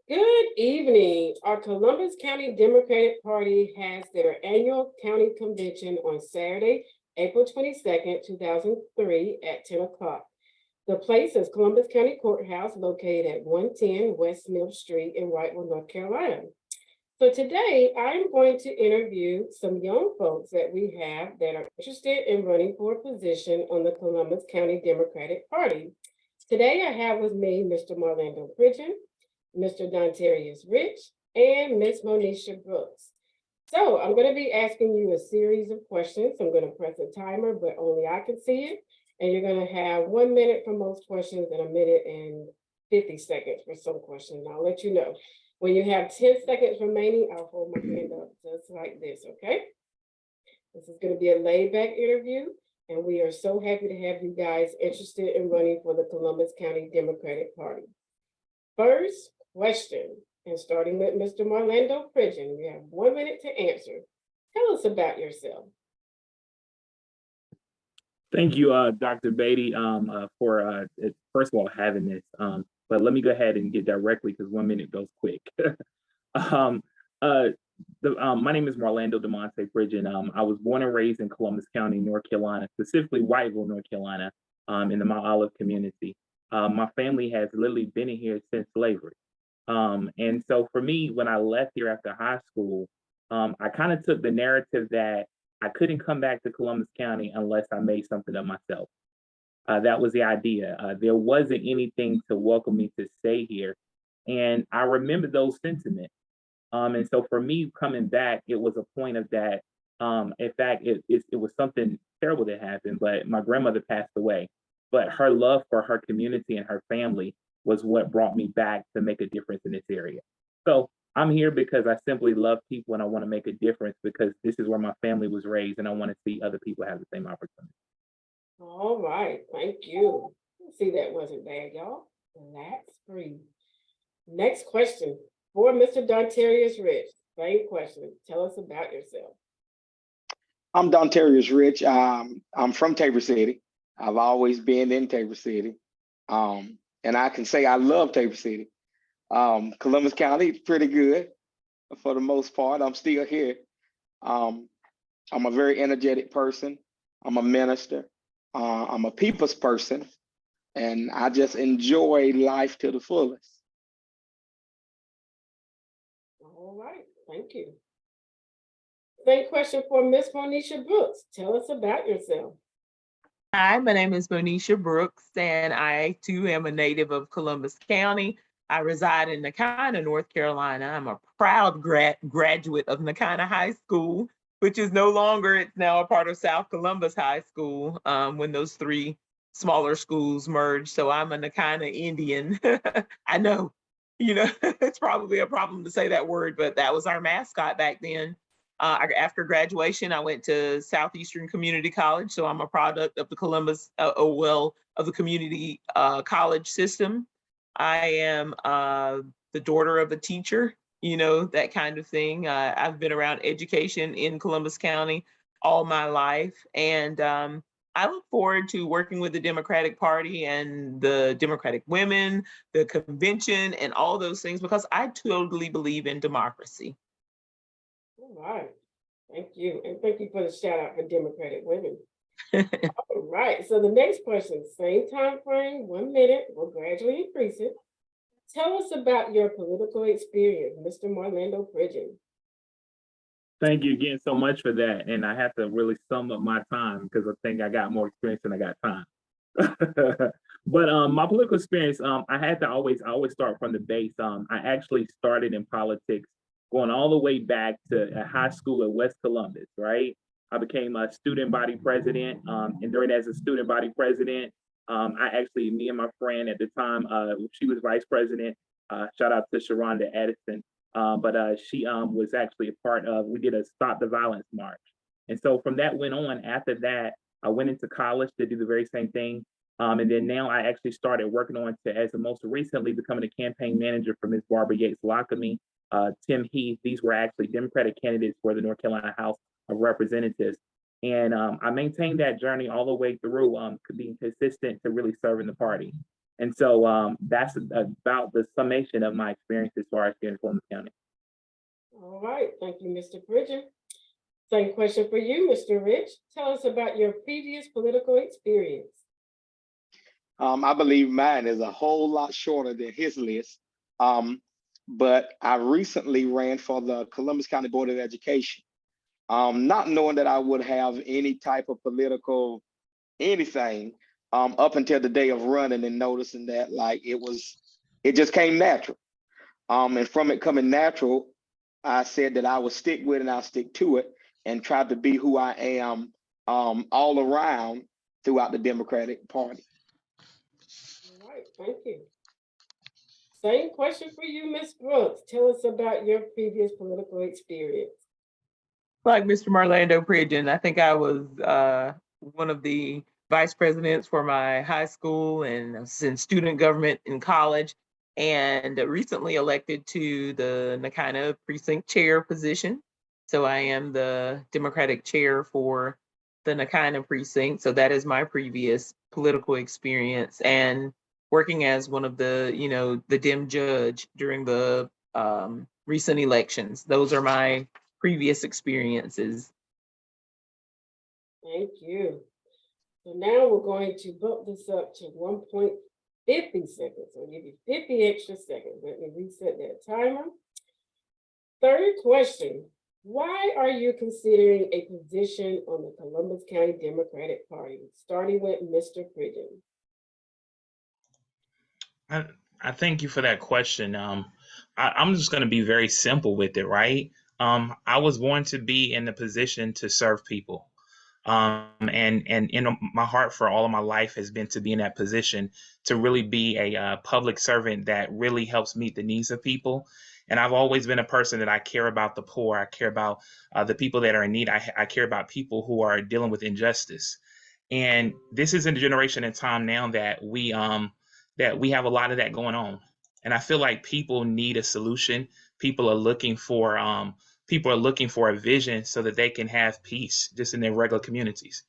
Good evening. Our Columbus County Democratic Party has their annual county convention on Saturday, April 22nd, 2003 at 10 o'clock. The place is Columbus County Courthouse located at 110 West Smith Street in Wrightville, North Carolina. So today I'm going to interview some young folks that we have that are interested in running for a position on the Columbus County Democratic Party. Today I have with me Mr. Marlando Pridgen, Mr. Donterius Rich, and Miss Monisha Brooks. So I'm going to be asking you a series of questions. I'm going to press a timer, but only I can see it. And you're going to have 1 minute for most questions and a minute and 50 seconds for some questions. I'll let you know. When you have 10 seconds remaining, I'll hold my hand up just like this, okay? This is going to be a laid back interview, and we are so happy to have you guys interested in running for the Columbus County Democratic Party. First question, and starting with Mr. Marlando Pridgen, you have 1 minute to answer. Tell us about yourself. Thank you, Dr. Beatty, for first of all having this. But let me go ahead and get directly because 1 minute goes quick. My name is Marlando Pridgen. I was born and raised in Columbus County, North Carolina, specifically Whiteville, North Carolina, in the Mount Olive community. My family has literally been in here since slavery. And so for me, when I left here after high school, I kind of took the narrative that I couldn't come back to Columbus County unless I made something of myself. That was the idea. There wasn't anything to welcome me to stay here. And I remember those sentiments. And so for me coming back, it was a point of that. In fact, it was something terrible that happened, but my grandmother passed away. But her love for her community and her family was what brought me back to make a difference in this area. So I'm here because I simply love people and I want to make a difference because this is where my family was raised and I want to see other people have the same opportunity. All right, thank you. See, that wasn't bad, y'all. Relax, breathe. Next question for Mr. Donterius Rich. Same question. Tell us about yourself. I'm Donterius Rich. I'm from Tabor City. I've always been in Tabor City. And I can say I love Tabor City. Columbus County is pretty good for the most part. I'm still here. I'm a very energetic person. I'm a minister. I'm a people's person. And I just enjoy life to the fullest. All right, thank you. Same question for Miss Monisha Brooks. Tell us about yourself. Hi, my name is Monisha Brooks, and I too am a native of Columbus County. I reside in Nakina, North Carolina. I'm a proud graduate of Nakina High School, which is no longer, it's now a part of South Columbus High School when those three smaller schools merged. So I'm a Nakina Indian. I know, it's probably a problem to say that word, but that was our mascot back then. After graduation, I went to Southeastern Community College. So I'm a product of the Columbus, of the community college system. I am the daughter of a teacher, that kind of thing. I've been around education in Columbus County all my life. And I look forward to working with the Democratic Party and the Democratic women, the convention, and all those things, because I totally believe in democracy. All right, thank you. And thank you for the shout out for Democratic women. All right, so the next question, same time frame, 1 minute, we'll gradually increase it. Tell us about your political experience, Mr. Marlando Pridgen. Thank you again so much for that. And I have to really sum up my time because I think I got more experience than I got time. But my political experience, I had to always start from the base. I actually started in politics going all the way back to a high school at West Columbus, right? I became a student body president. And during as a student body president, me and my friend at the time, she was vice president. Shout out to Sharonda Edison. But she was actually a part of, we did a Stop the Violence March. And so from that went on, after that, I went into college to do the very same thing. And then now I actually started working on to, as the most recently becoming a campaign manager for Ms. Barbara Yates Lockamy, Tim Heath. These were actually Democratic candidates for the North Carolina House of Representatives. And I maintained that journey all the way through, being consistent to really serving the party. And so that's about the summation of my experience as far as here in Columbus County. All right, thank you, Mr. Pridgen. Same question for you, Mr. Rich. Tell us about your previous political experience. I believe mine is a whole lot shorter than his list. But I recently ran for the Columbus County Board of Education, not knowing that I would have any type of political anything up until the day of running, and noticing that like it just came natural. And from it coming natural, I said that I would stick with it and I'll stick to it and try to be who I am all around throughout the Democratic Party. All right, thank you. Same question for you, Ms. Brooks. Tell us about your previous political experience. Like Mr. Marlando Pridgen, I think I was one of the vice presidents for my high school and was in student government in college, and recently elected to the Nakina precinct chair position. So I am the Democratic chair for the Nakina precinct. So that is my previous political experience, and working as one of the, the Dem judge during the recent elections. Those are my previous experiences. Thank you. So now we're going to bump this up to 1.50 seconds. I'll give you 50 extra seconds. Let me reset that timer. Third question. Why are you considering a position on the Columbus County Democratic Party? Starting with Mr. Pridgen. I thank you for that question. I'm just going to be very simple with it, right? I was born to be in the position to serve people. And my heart for all of my life has been to be in that position, to really be a public servant that really helps meet the needs of people. And I've always been a person that I care about the poor. I care about the people that are in need. I care about people who are dealing with injustice. And this is a generation and time now that we have a lot of that going on. And I feel like people need a solution. People are looking for a vision so that they can have peace just in their regular communities.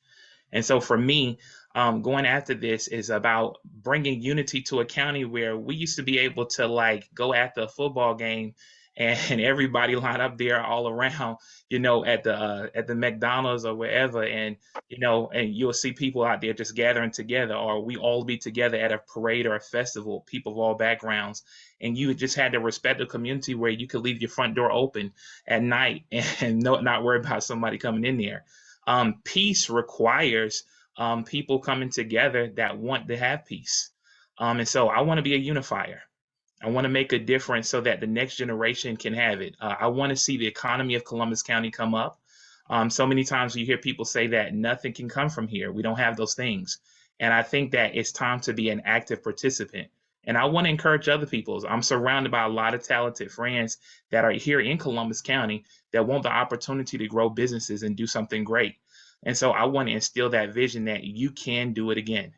And so for me, going after this is about bringing unity to a county where we used to be able to like go after a football game and everybody line up there all around, at the McDonald's or wherever, and you'll see people out there just gathering together, or we all be together at a parade or a festival, people of all backgrounds, and you just had to respect the community where you could leave your front door open at night and not worry about somebody coming in there. Peace requires people coming together that want to have peace. And so I want to be a unifier. I want to make a difference so that the next generation can have it. I want to see the economy of Columbus County come up. So many times you hear people say that nothing can come from here. We don't have those things. And I think that it's time to be an active participant. And I want to encourage other people. I'm surrounded by a lot of talented friends that are here in Columbus County that want the opportunity to grow businesses and do something great. And so I want to instill that vision that you can do it again.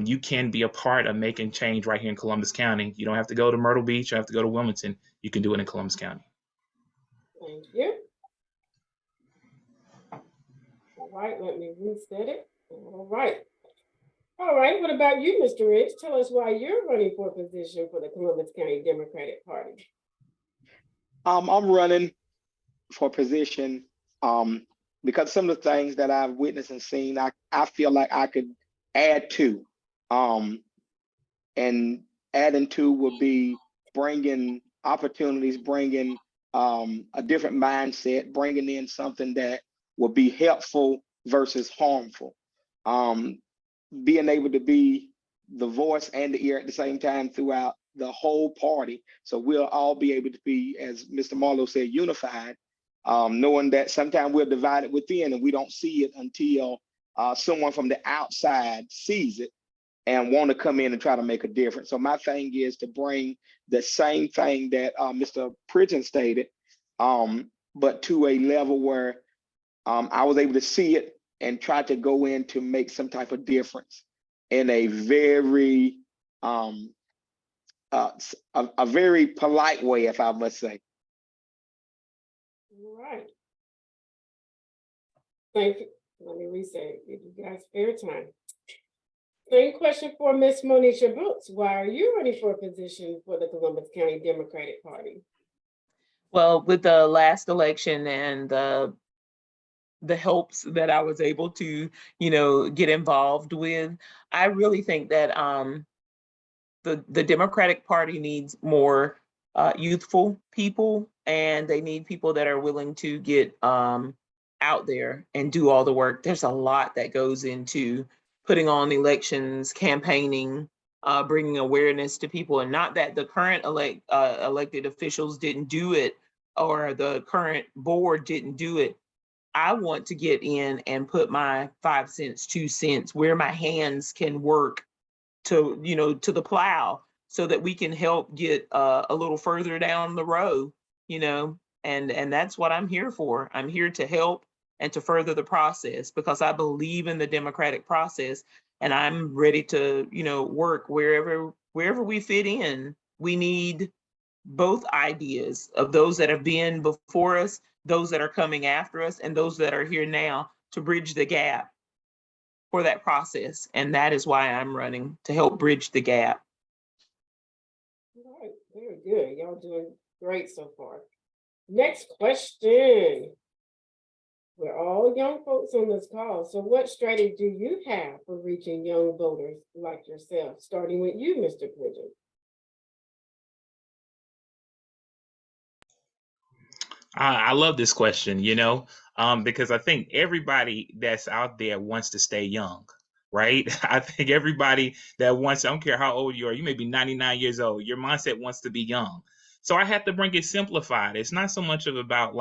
You can be a part of making change right here in Columbus County. You don't have to go to Myrtle Beach. You have to go to Wilmington. You can do it in Columbus County. Thank you. All right, let me reset it. All right. All right, what about you, Mr. Rich? Tell us why you're running for a position for the Columbus County Democratic Party. I'm running for a position because some of the things that I've witnessed and seen, I feel like I could add to. And adding to would be bringing opportunities, bringing a different mindset, bringing in something that will be helpful versus harmful. Being able to be the voice and the ear at the same time throughout the whole party. So we'll all be able to be, as Mr. Marlowe said, unified, knowing that sometimes we're divided within and we don't see it until someone from the outside sees it and want to come in and try to make a difference. So my thing is to bring the same thing that Mr. Pridgen stated, but to a level where I was able to see it and try to go in to make some type of difference in a very a very polite way, if I must say. All right. Thank you. Let me reset. Give you guys fair time. Same question for Ms. Monisha Brooks. Why are you running for a position for the Columbus County Democratic Party? Well, with the last election and the helps that I was able to, get involved with, I really think that the Democratic Party needs more youthful people, and they need people that are willing to get out there and do all the work. There's a lot that goes into putting on elections, campaigning, bringing awareness to people, and not that the current elected officials didn't do it or the current board didn't do it. I want to get in and put my 5 cents, 2 cents, where my hands can work to the plow, so that we can help get a little further down the road, and that's what I'm here for. I'm here to help and to further the process, because I believe in the democratic process, and I'm ready to, work wherever we fit in. We need both ideas of those that have been before us, those that are coming after us, and those that are here now, to bridge the gap for that process. And that is why I'm running, to help bridge the gap. All right, very good. Y'all doing great so far. Next question. We're all young folks on this call. So what strategy do you have for reaching young voters like yourself? Starting with you, Mr. Pridgen. I love this question, because I think everybody that's out there wants to stay young, right? I think everybody that wants, I don't care how old you are, you may be 99 years old, your mindset wants to be young. So I have to bring it simplified. It's not so much of about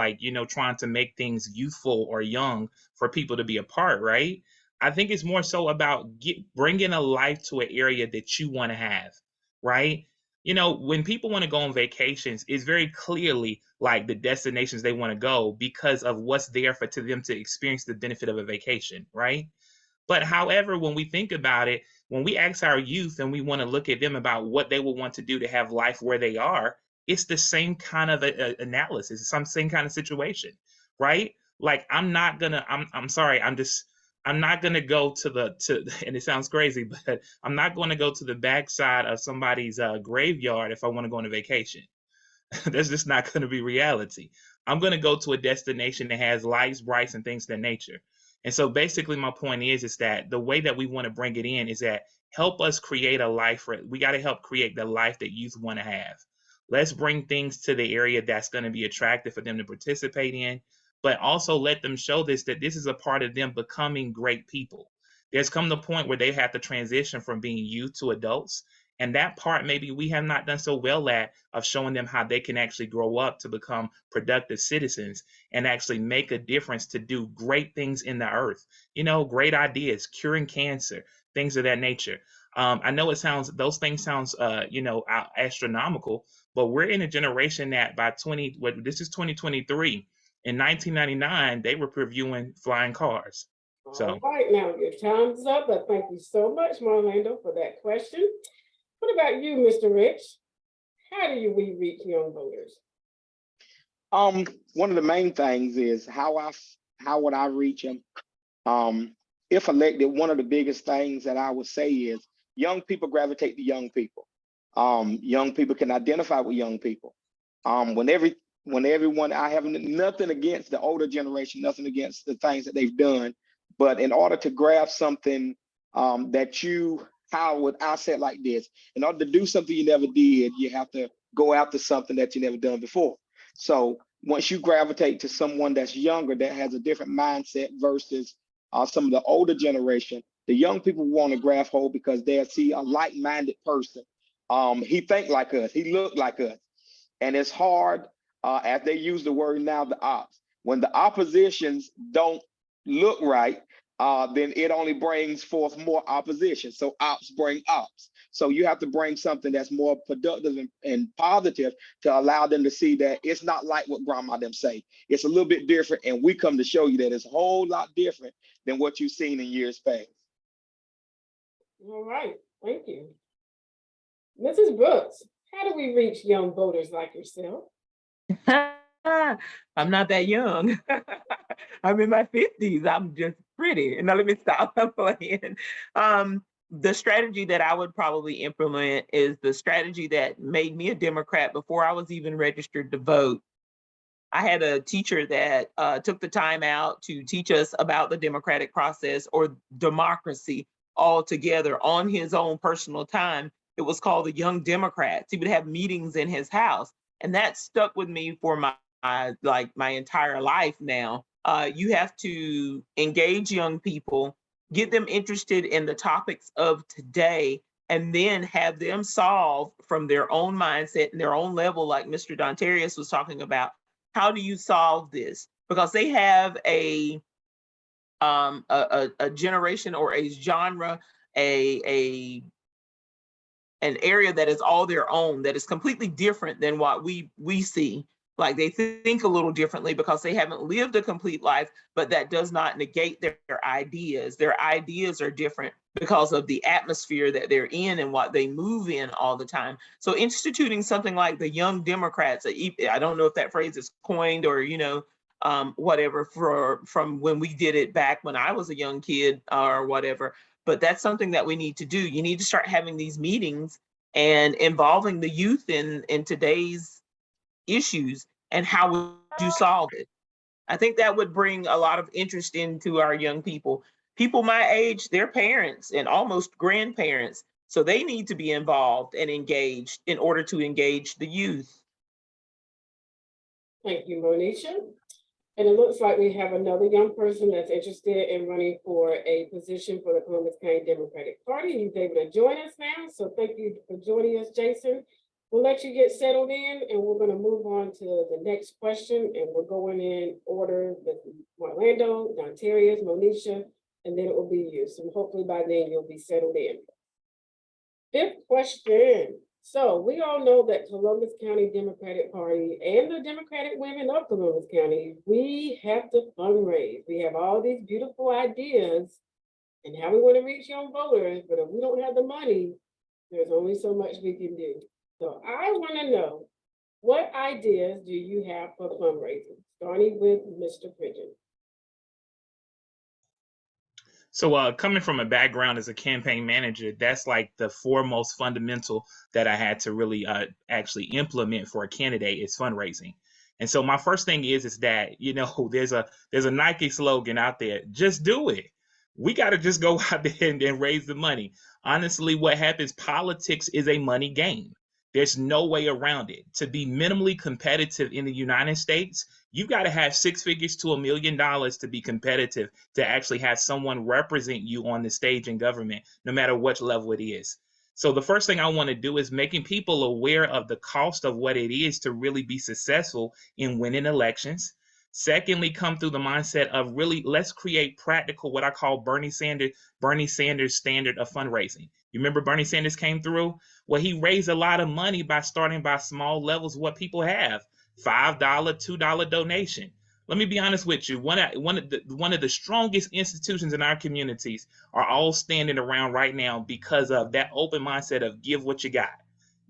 trying to make things youthful or young for people to be a part, right? I think it's more so about bringing a life to an area that you want to have, right? When people want to go on vacations, it's very clearly like the destinations they want to go because of what's there to them to experience the benefit of a vacation, right? But however, when we think about it, when we ask our youth and we want to look at them about what they will want to do to have life where they are, it's the same kind of analysis, some same kind of situation, right? Like I'm sorry, I'm not gonna go and it sounds crazy, but I'm not going to go to the backside of somebody's graveyard if I want to go on a vacation. That's just not going to be reality. I'm going to go to a destination that has lights, brights, and things of that nature. And so basically my point is that the way that we want to bring it in is that help us create a life. We got to help create the life that youth want to have. Let's bring things to the area that's going to be attractive for them to participate in, but also let them show that this is a part of them becoming great people. There's come the point where they have to transition from being youth to adults. And that part, maybe we have not done so well at, of showing them how they can actually grow up to become productive citizens and actually make a difference to do great things in the earth. Great ideas, curing cancer, things of that nature. I know those things sounds, astronomical, but we're in a generation that this is 2023. In 1999, they were reviewing flying cars. All right, now your time's up, but thank you so much, Marlando, for that question. What about you, Mr. Rich? How do we reach young voters? One of the main things is how would I reach them? If elected, one of the biggest things that I would say is young people gravitate to young people. Young people can identify with young people. When everyone, I have nothing against the older generation, nothing against the things that they've done, but in order to grab something how would I say it like this? In order to do something you never did, you have to go after something that you never done before. So once you gravitate to someone that's younger, that has a different mindset versus some of the older generation, the young people want to grab hold because they'll see a like-minded person. He think like us, he look like us. And it's hard, as they use the word now, the ops. When the oppositions don't look right, then it only brings forth more opposition. So ops bring ops. So you have to bring something that's more productive and positive to allow them to see that it's not like what grandma them say. It's a little bit different, and we come to show you that it's a whole lot different than what you've seen in years past. All right, thank you. Mrs. Brooks, how do we reach young voters like yourself? I'm not that young. I'm in my 50s. I'm just pretty. Now let me stop playing. the strategy that I would probably implement is the strategy that made me a Democrat before I was even registered to vote. I had a teacher that took the time out to teach us about the democratic process or democracy altogether on his own personal time. It was called the Young Democrats. He would have meetings in his house, and that stuck with me for my entire life now. You have to engage young people, get them interested in the topics of today, and then have them solve from their own mindset and their own level, like Mr. Donterius was talking about. How do you solve this? Because they have a generation or a genre, an area that is all their own, that is completely different than what we see. Like they think a little differently because they haven't lived a complete life, but that does not negate their ideas. Their ideas are different because of the atmosphere that they're in and what they move in all the time. So instituting something like the Young Democrats, I don't know if that phrase is coined or, whatever from when we did it back when I was a young kid or whatever, but that's something that we need to do. You need to start having these meetings and involving the youth in today's issues and how would you solve it. I think that would bring a lot of interest into our young people. People my age, they're parents and almost grandparents, so they need to be involved and engaged in order to engage the youth. Thank you, Monisha. And it looks like we have another young person that's interested in running for a position for the Columbus County Democratic Party. He's able to join us now. So thank you for joining us, Jason. We'll let you get settled in and we're going to move on to the next question. And we're going in order with Marlando, Donterius, Monisha, and then it will be you. So hopefully by then you'll be settled in. Fifth question. So we all know that Columbus County Democratic Party and the Democratic women of Columbus County, we have to fundraise. We have all these beautiful ideas and how we want to reach young voters, but if we don't have the money, there's only so much we can do. So I want to know, what ideas do you have for fundraising? Starting with Mr. Pridgen. So coming from a background as a campaign manager, that's like the foremost fundamental that I had to really actually implement for a candidate is fundraising. And so my first thing is that, there's a Nike slogan out there, just do it. We got to just go out there and raise the money. Honestly, what happens, politics is a money game. There's no way around it. To be minimally competitive in the United States, you've got to have 6 figures to $1 million to be competitive, to actually have someone represent you on the stage in government, no matter what level it is. So the first thing I want to do is making people aware of the cost of what it is to really be successful in winning elections. Secondly, come through the mindset of really, let's create practical, what I call Bernie Sanders standard of fundraising. You remember Bernie Sanders came through? Well, he raised a lot of money by starting by small levels of what people have. $5, $2 donation. Let me be honest with you. One of the strongest institutions in our communities are all standing around right now because of that open mindset of give what you got.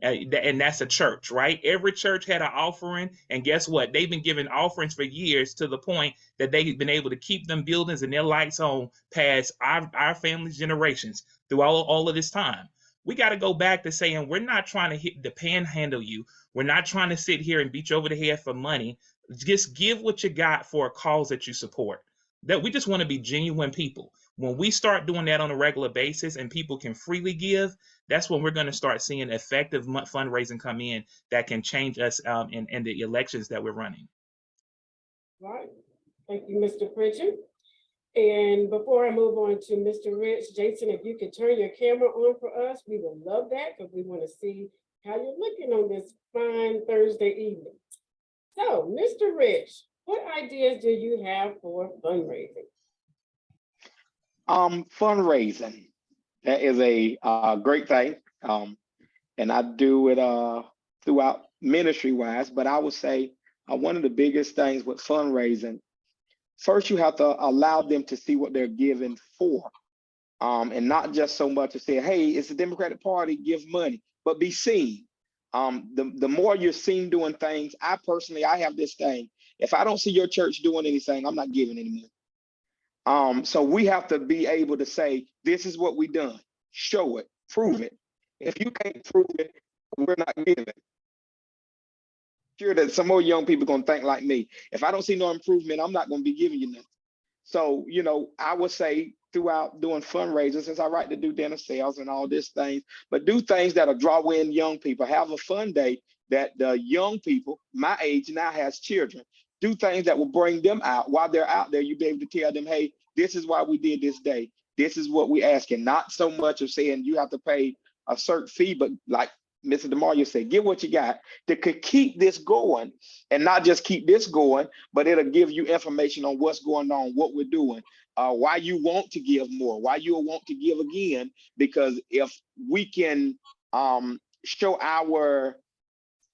And that's a church, right? Every church had an offering, and guess what? They've been giving offerings for years to the point that they've been able to keep them buildings and their lights on past our family's generations through all of this time. We got to go back to saying we're not trying to hit the panhandle you. We're not trying to sit here and beat you over the head for money. Just give what you got for a cause that you support. That we just want to be genuine people. When we start doing that on a regular basis and people can freely give, that's when we're going to start seeing effective fundraising come in that can change us in the elections that we're running. Right. Thank you, Mr. Pridgen. And before I move on to Mr. Rich, Jason, if you could turn your camera on for us, we would love that because we want to see how you're looking on this fine Thursday evening. So, Mr. Rich, what ideas do you have for fundraising? Fundraising, that is a great thing. And I do it throughout ministry-wise, but I would say one of the biggest things with fundraising, first you have to allow them to see what they're giving for. And not just so much to say, hey, it's the Democratic Party, give money, but be seen. The more you're seen doing things, I have this thing. If I don't see your church doing anything, I'm not giving anymore. So we have to be able to say, this is what we done. show it, prove it. If you can't prove it, we're not giving. Sure that some more young people gonna think like me. If I don't see no improvement, I'm not gonna be giving you nothing. So, you know, I would say throughout doing fundraisers, since I like to do dinner sales and all these things, but do things that'll draw in young people. Have a fun day that the young people, my age now, has children. Do things that will bring them out. While they're out there, you'll be able to tell them, hey, this is why we did this day. This is what we asking. Not so much of saying you have to pay a certain fee, but like Mr. DeMario said, get what you got that could keep this going, and not just keep this going, but it'll give you information on what's going on, what we're doing, why you want to give more, why you want to give again. Because if we can show our,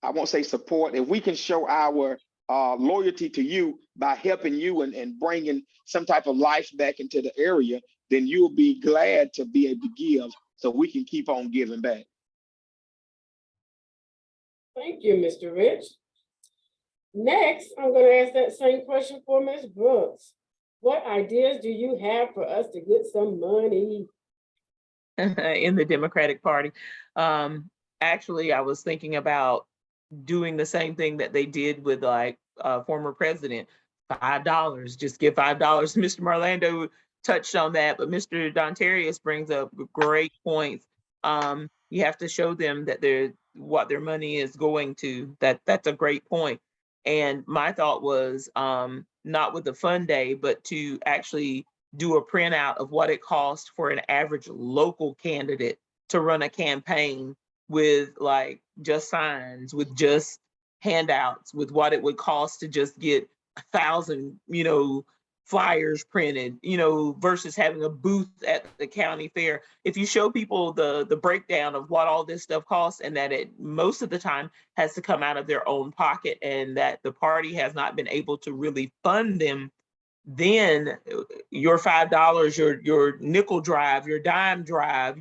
I won't say support, if we can show our loyalty to you by helping you and bringing some type of life back into the area, then you'll be glad to be able to give so we can keep on giving back. Thank you, Mr. Rich. Next, I'm going to ask that same question for Ms. Brooks. What ideas do you have for us to get some money? In the Democratic Party? Actually, I was thinking about doing the same thing that they did with like former president, $5. Just give $5. Mr. Marlando touched on that, but Mr. Donterius brings up great points. You have to show them that what their money is going to. That's a great point. And my thought was not with the fun day, but to actually do a printout of what it costs for an average local candidate to run a campaign with like just signs, with just handouts, with what it would cost to just get 1,000, flyers printed, versus having a booth at the county fair. If you show people the breakdown of what all this stuff costs, and that it most of the time has to come out of their own pocket, and that the party has not been able to really fund them, then your $5, your nickel drive, your dime drive,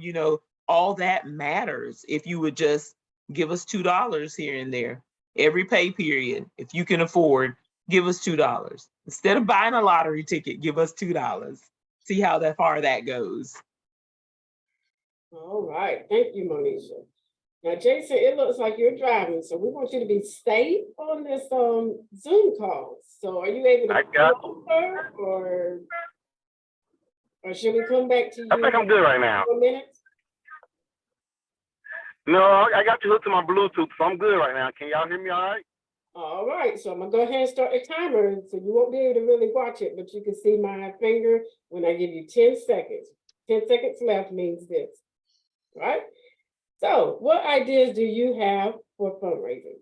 all that matters. If you would just give us $2 here and there, every pay period, if you can afford, give us $2. Instead of buying a lottery ticket, give us $2. See how far that goes. All right, thank you, Monisha. Now, Jason, it looks like you're driving, so we want you to be safe on this Zoom call. So are you able to call her, or should we come back to you? I think I'm good right now. 4 minutes? No, I got you hooked to my Bluetooth, so I'm good right now. Can y'all hear me all right? All right, so I'm gonna go ahead and start the timer, so you won't be able to really watch it, but you can see my finger when I give you 10 seconds. 10 seconds left means this, right? So what ideas do you have for fundraising?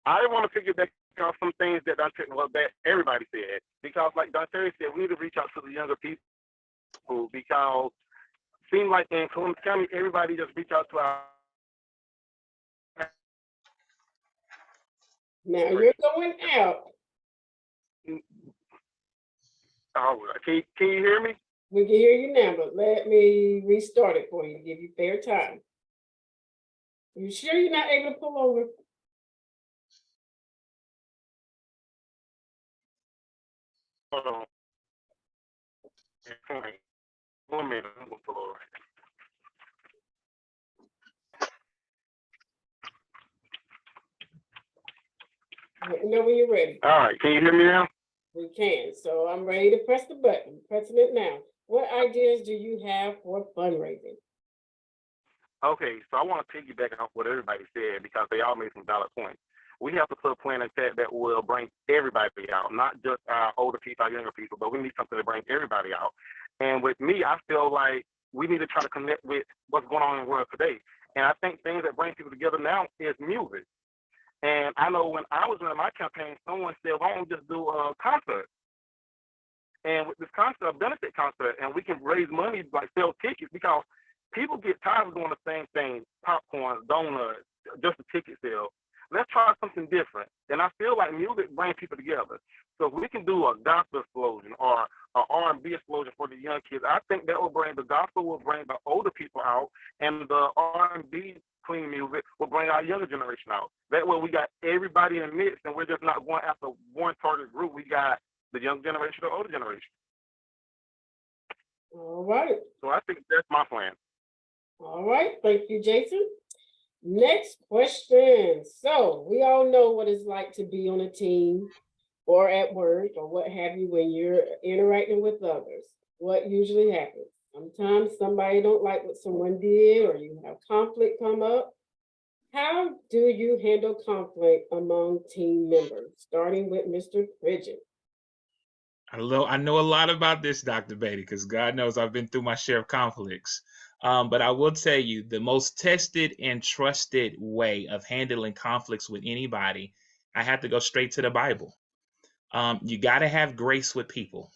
I want to piggyback on some things that that everybody said, because like Donterius said, we need to reach out to the younger people, because it seems like in Columbus County, everybody just reach out to our. Now you're going out. Oh, can you hear me? We can hear you now, but let me restart it for you to give you fair time. You sure you're not able to pull over? Hold on. 1 minute. I'm gonna pull over. Let me know when you're ready. All right. Can you hear me now? We can. So I'm ready to press the button. Pressing it now. What ideas do you have for fundraising? Okay, so I want to piggyback off what everybody said, because they all made some valid points. We have to put a plan in place that will bring everybody out, not just our older people, our younger people, but we need something to bring everybody out. And with me, I feel like we need to try to connect with what's going on in the world today. And I think things that bring people together now is music. And I know when I was running my campaign, someone said, why don't we just do a concert? And with this concert, a benefit concert, and we can raise money, like sell tickets, because people get tired of doing the same thing, popcorn, donuts, just a ticket sale. Let's try something different. And I feel like music brings people together. So if we can do a gospel explosion or an R&B explosion for the young kids, I think that will bring, the gospel will bring the older people out, and the R&B clean music will bring our younger generation out. That way we got everybody in the mix, and we're just not going after one target group. We got the young generation or older generation. All right. So I think that's my plan. All right. Thank you, Jason. Next question. So we all know what it's like to be on a team or at work or what have you when you're interacting with others. What usually happens? Sometimes somebody don't like what someone did or you have conflict come up. How do you handle conflict among team members? Starting with Mr. Pridgen. I know a lot about this, Dr. Beatty, because God knows I've been through my share of conflicts. But I will tell you, the most tested and trusted way of handling conflicts with anybody, I have to go straight to the Bible. You got to have grace with people.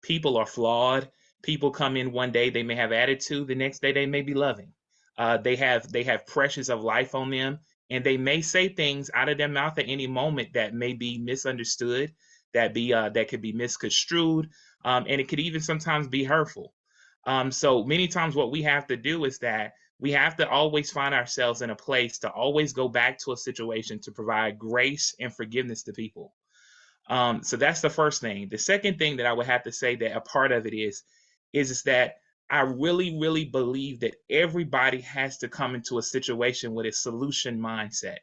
People are flawed. People come in one day, they may have attitude. The next day, they may be loving. They have pressures of life on them, and they may say things out of their mouth at any moment that may be misunderstood, that could be misconstrued, and it could even sometimes be hurtful. So many times, what we have to do is that we have to always find ourselves in a place to always go back to a situation to provide grace and forgiveness to people. So that's the first thing. The second thing that I would have to say that a part of it is that I really, really believe that everybody has to come into a situation with a solution mindset.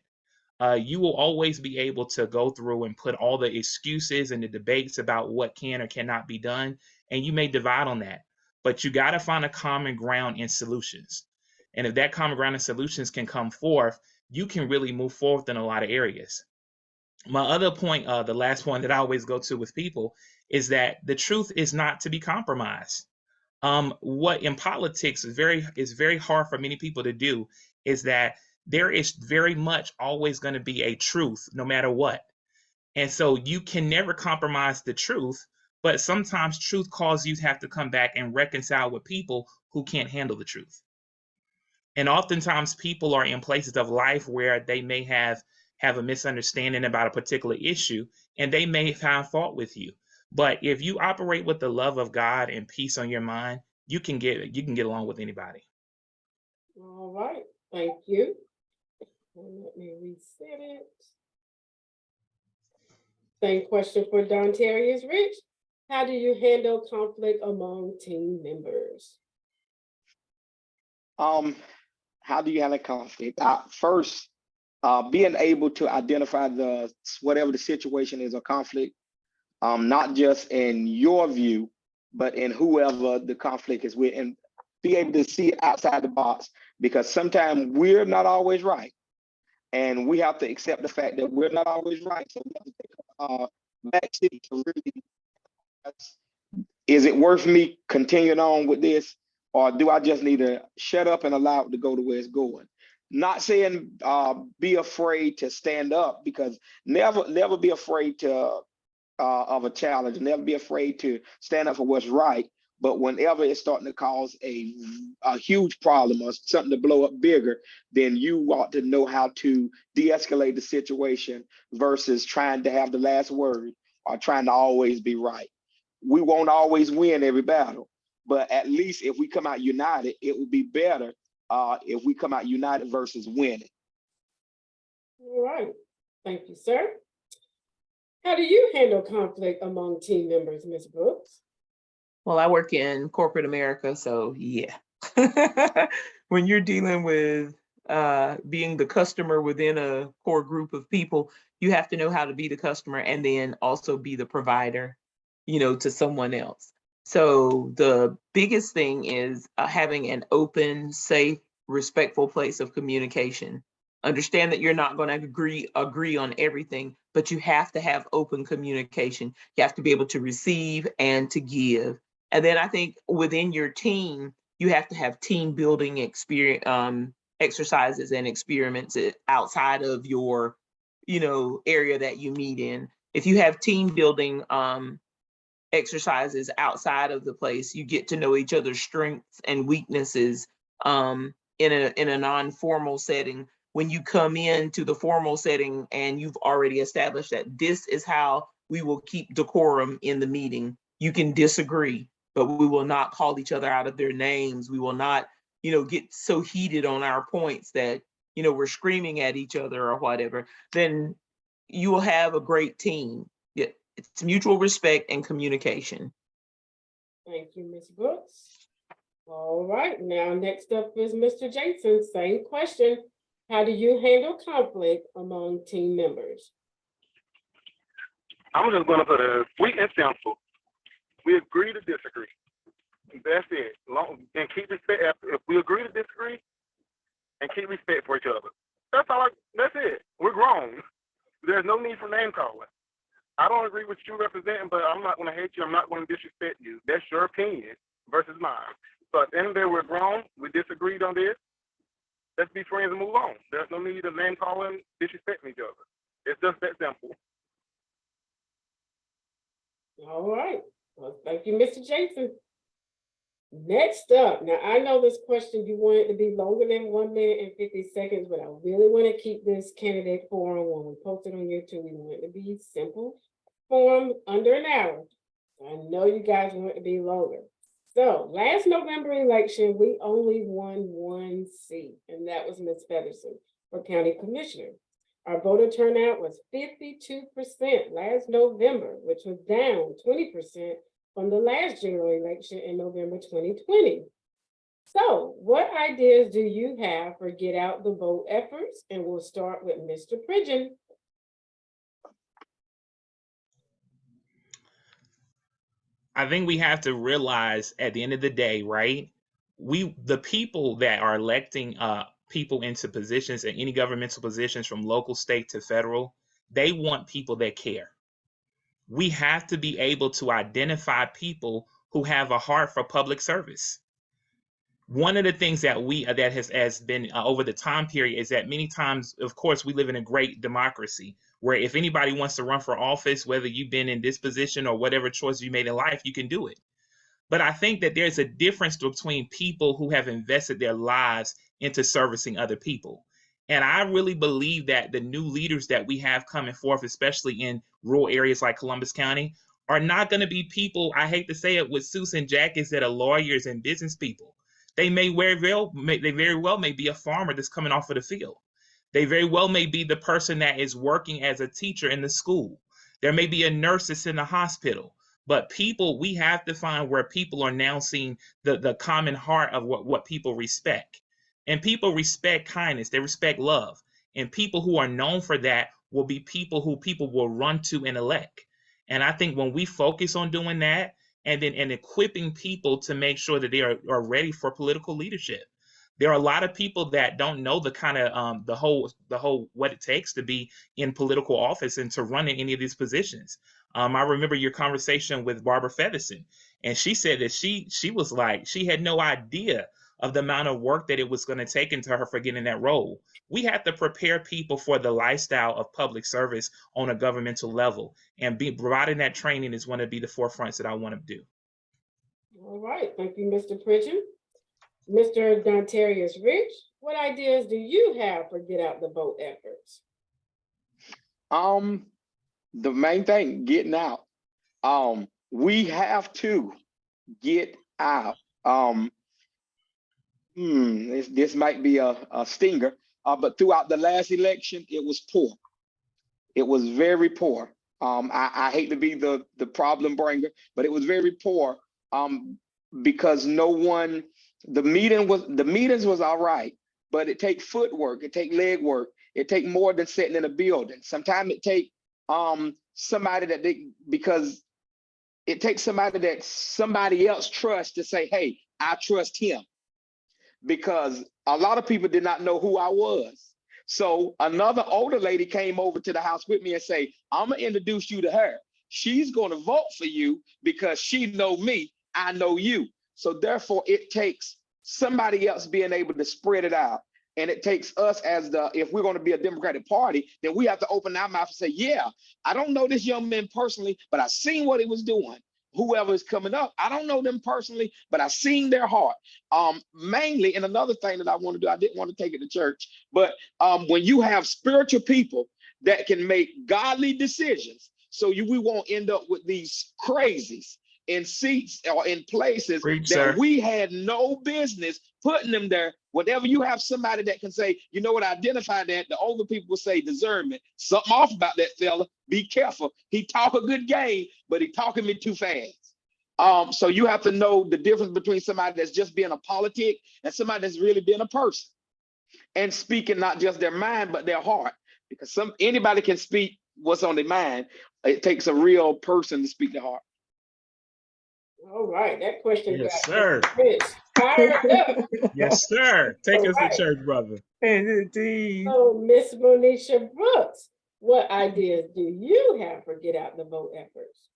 You will always be able to go through and put all the excuses and the debates about what can or cannot be done, and you may divide on that. But you got to find a common ground in solutions. And if that common ground in solutions can come forth, you can really move forward in a lot of areas. My other point, the last point that I always go to with people is that the truth is not to be compromised. What in politics is very hard for many people to do is that there is very much always going to be a truth no matter what. And so you can never compromise the truth, but sometimes truth causes you to have to come back and reconcile with people who can't handle the truth. And oftentimes people are in places of life where they may have a misunderstanding about a particular issue, and they may find fault with you. But if you operate with the love of God and peace on your mind, you can get along with anybody. All right. Thank you. And let me reset it. Same question for Donterius. Rich, how do you handle conflict among team members? How do you handle conflict? First, being able to identify whatever the situation is or conflict, not just in your view, but in whoever the conflict is with, and be able to see outside the box, because sometimes we're not always right. And we have to accept the fact that we're not always right. So we have to take back seat to really, is it worth me continuing on with this? Or do I just need to shut up and allow it to go to where it's going? Not saying be afraid to stand up, because never be afraid of a challenge. Never be afraid to stand up for what's right. But whenever it's starting to cause a huge problem or something to blow up bigger, then you ought to know how to de-escalate the situation versus trying to have the last word or trying to always be right. We won't always win every battle, but at least if we come out united, it would be better if we come out united versus winning. All right. Thank you, sir. How do you handle conflict among team members, Ms. Brooks? Well, I work in corporate America, so yeah. When you're dealing with being the customer within a core group of people, you have to know how to be the customer and then also be the provider, to someone else. So the biggest thing is having an open, safe, respectful place of communication. Understand that you're not going to agree on everything, but you have to have open communication. You have to be able to receive and to give. And then I think within your team, you have to have team building experience, exercises and experiments outside of your, area that you meet in. If you have team building exercises outside of the place, you get to know each other's strengths and weaknesses in a non-formal setting. When you come into the formal setting and you've already established that this is how we will keep decorum in the meeting, you can disagree, but we will not call each other out of their names. We will not, get so heated on our points that, we're screaming at each other or whatever. Then you will have a great team. It's mutual respect and communication. Thank you, Ms. Brooks. All right, now next up is Mr. Jason. Same question. How do you handle conflict among team members? I'm just gonna put it sweet and simple. We agree to disagree. That's it. And keep respect. If we agree to disagree, and keep respect for each other. That's it. We're grown. There's no need for name calling. I don't agree with you representing, but I'm not gonna hate you. I'm not gonna disrespect you. That's your opinion versus mine. So at the end of the day, we're grown. We disagreed on this. Let's be friends and move on. There's no need of name calling, disrespecting each other. It's just that simple. All right. Well, thank you, Mr. Jason. Next up, now I know this question you want it to be longer than 1 minute and 50 seconds, but I really want to keep this candidate forum when we post it on YouTube. We want it to be simple form under an hour. I know you guys want it to be longer. So last November election, we only won 1 seat, and that was Ms. Featherston for county commissioner. Our voter turnout was 52% last November, which was down 20% from the last general election in November 2020. So what ideas do you have for get out the vote efforts? And we'll start with Mr. Pridgen. I think we have to realize at the end of the day, right? The people that are electing people into positions in any governmental positions from local, state to federal, they want people that care. We have to be able to identify people who have a heart for public service. One of the things that has been over the time period is that many times, of course, we live in a great democracy where if anybody wants to run for office, whether you've been in this position or whatever choice you made in life, you can do it. But I think that there's a difference between people who have invested their lives into servicing other people. And I really believe that the new leaders that we have coming forth, especially in rural areas like Columbus County, are not going to be people, I hate to say it, with suits and jackets that are lawyers and business people. They very well may be a farmer that's coming off of the field. They very well may be the person that is working as a teacher in the school. There may be a nurse that's in the hospital. But people, we have to find where people are now seeing the common heart of what people respect. And people respect kindness, they respect love. And people who are known for that will be people who people will run to and elect. And I think when we focus on doing that and equipping people to make sure that they are ready for political leadership. There are a lot of people that don't know the kind of the whole what it takes to be in political office and to run in any of these positions. I remember your conversation with Barbara Featherston, and she said that she was like, she had no idea of the amount of work that it was going to take into her for getting that role. We have to prepare people for the lifestyle of public service on a governmental level, and providing that training is going to be the forefronts that I want to do. All right, thank you, Mr. Pridgen. Mr. Donterius Rich, what ideas do you have for get out the vote efforts? The main thing, getting out. We have to get out. This might be a stinger, but throughout the last election, it was poor. It was very poor. I hate to be the problem bringer, but it was very poor because no one, the meetings was all right, but it take footwork, it take leg work, it take more than sitting in a building. Sometimes it take somebody because it takes somebody that somebody else trusts to say, hey, I trust him. Because a lot of people did not know who I was. So another older lady came over to the house with me and say, I'm gonna introduce you to her. She's gonna vote for you because she know me, I know you. So therefore it takes somebody else being able to spread it out. And it takes us if we're gonna be a Democratic Party, then we have to open our mouth and say, yeah, I don't know this young man personally, but I seen what he was doing. Whoever is coming up, I don't know them personally, but I seen their heart. Mainly, and another thing that I want to do, I didn't want to take it to church, but when you have spiritual people that can make godly decisions, so we won't end up with these crazies in seats or in places we had no business putting them there. Whatever you have somebody that can say, you know what, identify that. The older people will say discernment. Something off about that fella. Be careful. He talk a good game, but he talking me too fast. So you have to know the difference between somebody that's just being a politic and somebody that's really being a person and speaking not just their mind, but their heart. Because anybody can speak what's on their mind. It takes a real person to speak their heart. All right, that question Yes, got sir. Rich fired up. Yes, sir. Take All us to right. church, brother. Indeed. So, Miss Monisha Brooks, what ideas do you have for get out the vote efforts?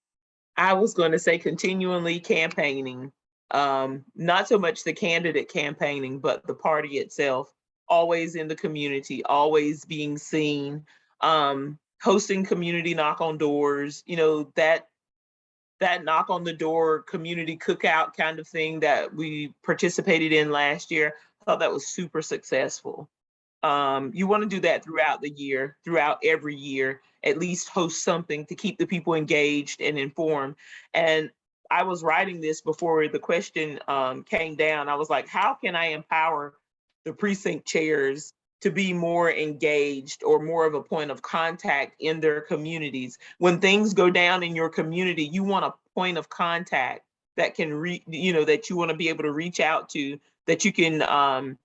I was going to say continually campaigning, not so much the candidate campaigning, but the party itself, always in the community, always being seen, hosting community knock on doors, you know, that knock on the door community cookout kind of thing that we participated in last year. I thought that was super successful. You want to do that throughout the year, throughout every year, at least host something to keep the people engaged and informed. And I was writing this before the question came down. I was like, how can I empower the precinct chairs to be more engaged or more of a point of contact in their communities? When things go down in your community, you want a point of contact that can that you want to be able to reach out to, that you can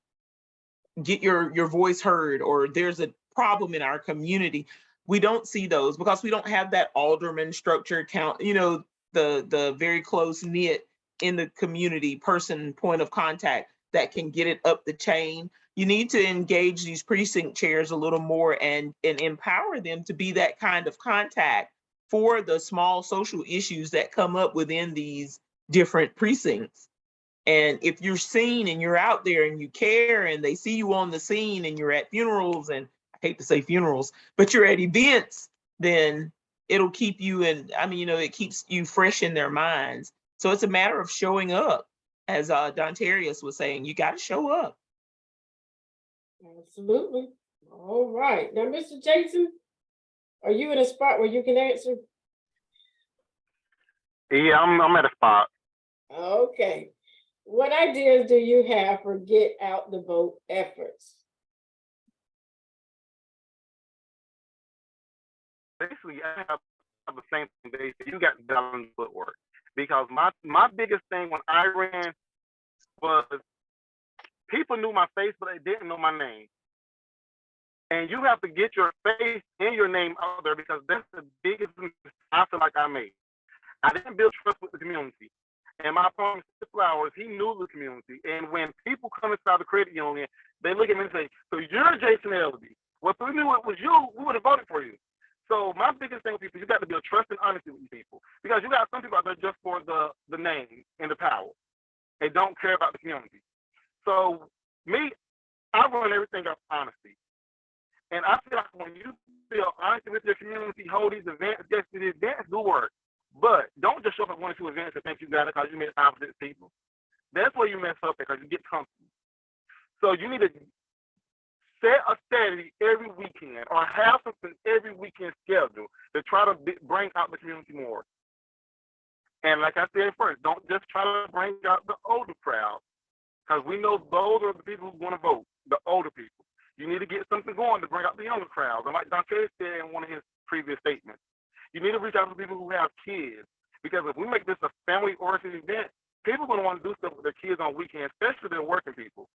get your voice heard, or there's a problem in our community. We don't see those because we don't have that alderman structure count, the very close knit in the community person point of contact that can get it up the chain. You need to engage these precinct chairs a little more and empower them to be that kind of contact for the small social issues that come up within these different precincts. And if you're seen and you're out there and you care and they see you on the scene and you're at funerals, and I hate to say funerals, but you're at events, then it'll keep you it keeps you fresh in their minds. So it's a matter of showing up. As Donterius was saying, you got to show up. Absolutely. All right. Now, Mr. Jason, are you in a spot where you can answer? Yeah, I'm at a spot. Okay. What ideas do you have for get out the vote efforts? Basically, I have the same thing. You got to down footwork, because my biggest thing when I ran was people knew my face, but they didn't know my name. And you have to get your face and your name out there, because that's the biggest mistake I feel like I made. I didn't build trust with the community. And my opponent, Flowers, he knew the community. And when people come inside the credit union, they look at me and say, so you're Jason Elleby. Well, if we knew it was you, we would have voted for you. So my biggest thing with people, you got to build trust and honesty with these people. Because you got some people out there just for the name and the power. They don't care about the community. So me, I run everything off honesty. And I feel like when you feel honesty with your community, hold these events, yes, the events do work. But don't just show up at 1 or 2 events and think you got it because you met opposite people. That's where you mess up because you get comfortable. So you need to set a strategy every weekend or have something every weekend scheduled to try to bring out the community more. And like I said first, don't just try to bring out the older crowd, because we know those are the people who want to vote, the older people. You need to get something going to bring out the younger crowd. And like Donterius said in one of his previous statements, you need to reach out to people who have kids, because if we make this a family-oriented event, people are going to want to do stuff with their kids on weekends, especially their working people.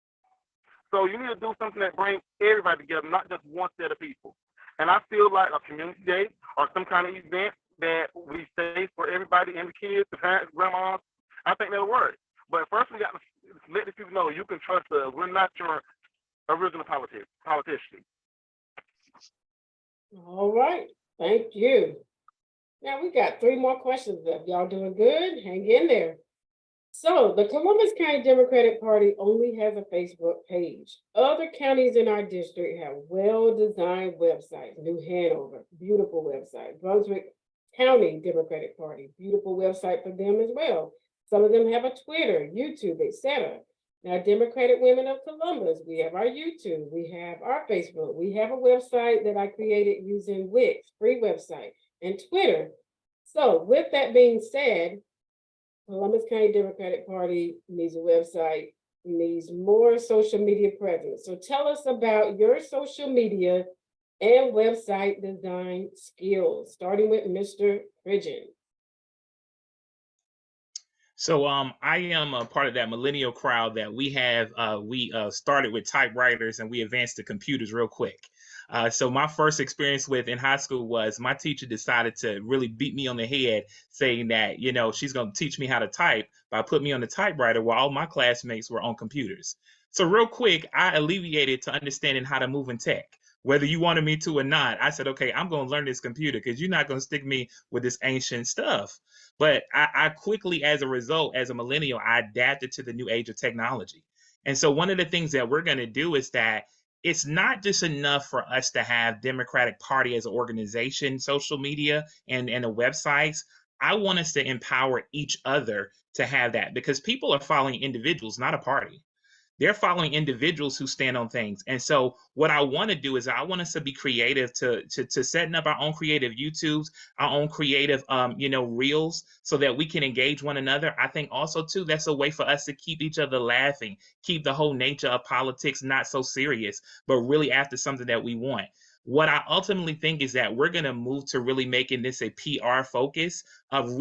So you need to do something that brings everybody together, not just one set of people. And I feel like a community day or some kind of event that we say for everybody and the kids, the parents, grandmas, I think that'll work. But first, we got to let the people know you can trust us. We're not your original politician. All right. Thank you. Now we got 3 more questions left. Y'all doing good? Hang in there. So the Columbus County Democratic Party only has a Facebook page. Other counties in our district have well-designed websites. New Hanover, beautiful website. Brunswick County Democratic Party, beautiful website for them as well. Some of them have a Twitter, YouTube, etc. Now, Democratic Women of Columbus, we have our YouTube, we have our Facebook, we have a website that I created using Wix, free website, and Twitter. So with that being said, Columbus County Democratic Party needs a website, needs more social media presence. So tell us about your social media and website design skills, starting with Mr. Pridgen. So I am a part of that millennial crowd that we have. We started with typewriters and we advanced to computers real quick. So my first experience with in high school was my teacher decided to really beat me on the head, saying that she's going to teach me how to type by putting me on the typewriter while all my classmates were on computers. So real quick, I alleviated to understanding how to move in tech. Whether you wanted me to or not, I said, okay, I'm going to learn this computer because you're not going to stick me with this ancient stuff. But I quickly, as a result, as a millennial, I adapted to the new age of technology. And so one of the things that we're going to do is that it's not just enough for us to have Democratic Party as an organization, social media, and the websites. I want us to empower each other to have that because people are following individuals, not a party. They're following individuals who stand on things. And so what I want to do is I want us to be creative to setting up our own creative YouTubes, our own creative reels so that we can engage one another. I think also too that's a way for us to keep each other laughing, keep the whole nature of politics not so serious, but really after something that we want. What I ultimately think is that we're going to move to really making this a PR focus of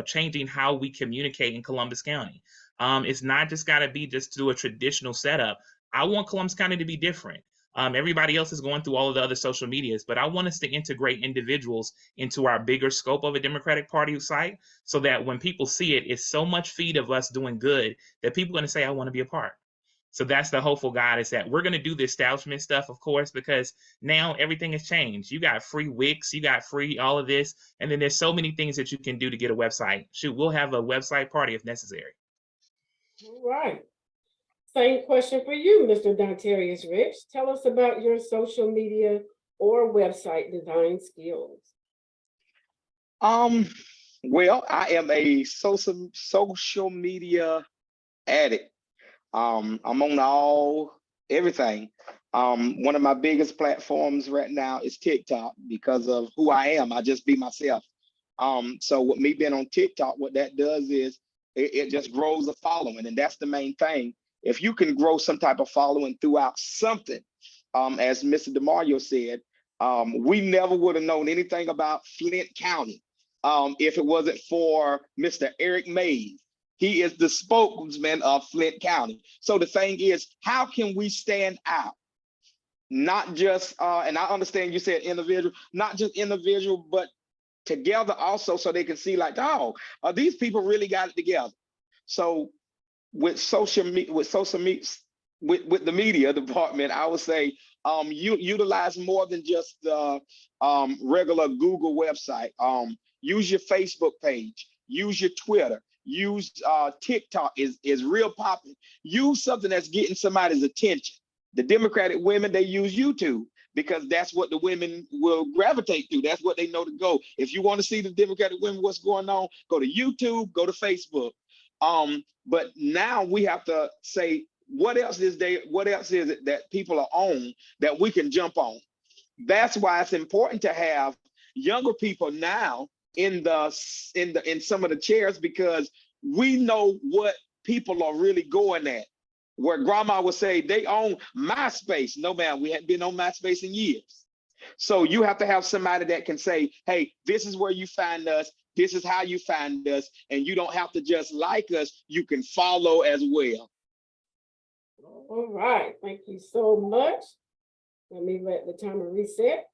changing how we communicate in Columbus County. It's not just got to be just to do a traditional setup. I want Columbus County to be different. Everybody else is going through all of the other social medias, but I want us to integrate individuals into our bigger scope of a Democratic Party site so that when people see it, it's so much feed of us doing good that people are going to say, I want to be a part. So that's the hopeful God is that we're going to do the establishment stuff, of course, because now everything has changed. You got free Wix, you got free all of this, and then there's so many things that you can do to get a website. Shoot, we'll have a website party if necessary. All right. Same question for you, Mr. Donterius Rich. Tell us about your social media or website design skills. Well, I am a social media addict. I'm on everything. One of my biggest platforms right now is TikTok because of who I am. I just be myself. So with me being on TikTok, what that does is it just grows a following, and that's the main thing. If you can grow some type of following throughout something, as Mr. DeMario said, we never would have known anything about Flint County if it wasn't for Mr. Eric Mays. He is the spokesman of Flint County. So the thing is, how can we stand out? Not just, and I understand you said individual, not just individual, but together also, so they can see like, oh, these people really got it together. So with the media department, I would say you utilize more than just the regular Google website. Use your Facebook page, use your Twitter, use TikTok is real popular. Use something that's getting somebody's attention. The Democratic women, they use YouTube because that's what the women will gravitate to. That's what they know to go. If you want to see the Democratic women, what's going on, go to YouTube, go to Facebook. But now we have to say, what else is it that people are on that we can jump on? That's why it's important to have younger people now in some of the chairs, because we know what people are really going at. Where grandma would say they own MySpace. No, man, we hadn't been on MySpace in years. So you have to have somebody that can say, hey, this is where you find us. This is how you find us. And you don't have to just like us. You can follow as well. All right. Thank you so much. Let me let the timer reset.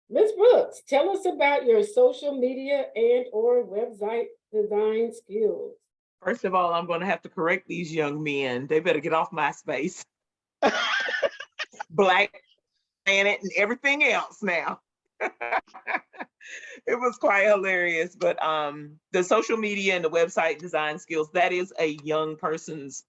Ms. Brooks, tell us about your social media and or website design skills. First of all, I'm going to have to correct these young men. They better get off MySpace. Black Planet and everything else now. It was quite hilarious, but the social media and the website design skills, that is a young person's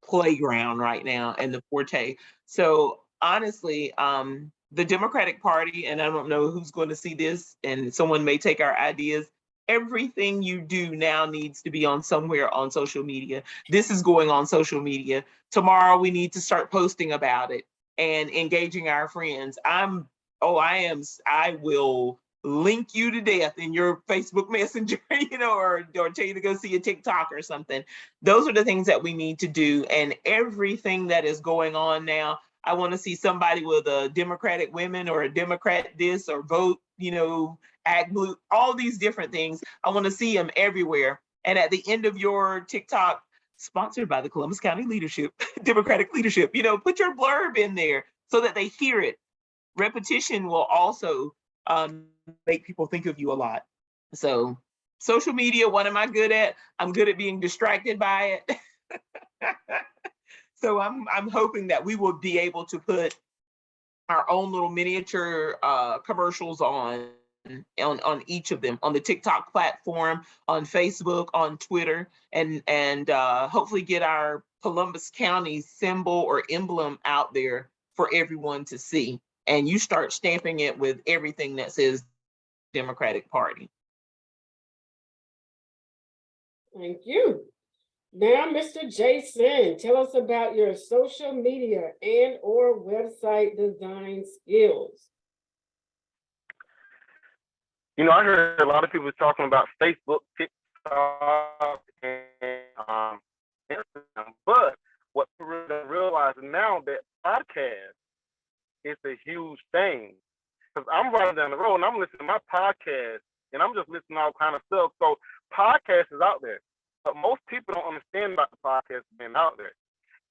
playground right now and the forte. So honestly, the Democratic Party, and I don't know who's going to see this, and someone may take our ideas. Everything you do now needs to be on somewhere on social media. This is going on social media. Tomorrow we need to start posting about it and engaging our friends. I will link you to death in your Facebook Messenger, or tell you to go see a TikTok or something. Those are the things that we need to do. And everything that is going on now, I want to see somebody with a Democratic women or a Democrat this or vote, act blue, all these different things. I want to see them everywhere. And at the end of your TikTok, sponsored by the Columbus County leadership, Democratic leadership, put your blurb in there so that they hear it. Repetition will also make people think of you a lot. So social media, what am I good at? I'm good at being distracted by it. So I'm hoping that we will be able to put our own little miniature commercials on each of them, on the TikTok platform, on Facebook, on Twitter, and hopefully get our Columbus County symbol or emblem out there for everyone to see. And you start stamping it with everything that says Democratic Party. Thank you. Now, Mr. Jason, tell us about your social media and or website design skills. I heard a lot of people talking about Facebook, TikTok, and Instagram, but what we're realizing now that podcast is a huge thing. Because I'm riding down the road and I'm listening to my podcast and I'm just listening to all kind of stuff. So podcast is out there, but most people don't understand about the podcast being out there.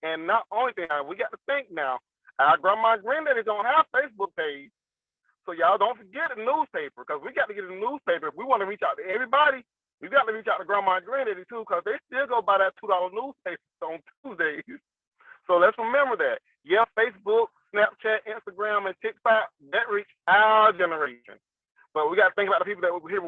And not only thing, we got to think now, our grandma and granddaddy don't have Facebook page. So y'all don't forget the newspaper, because we got to get a newspaper. If we want to reach out to everybody, we got to reach out to grandma and granddaddy too, because they still go buy that $2 newspaper on Tuesdays. So let's remember that. Yeah, Facebook, Snapchat, Instagram, and TikTok, that reach our generation. But we got to think about the people that were here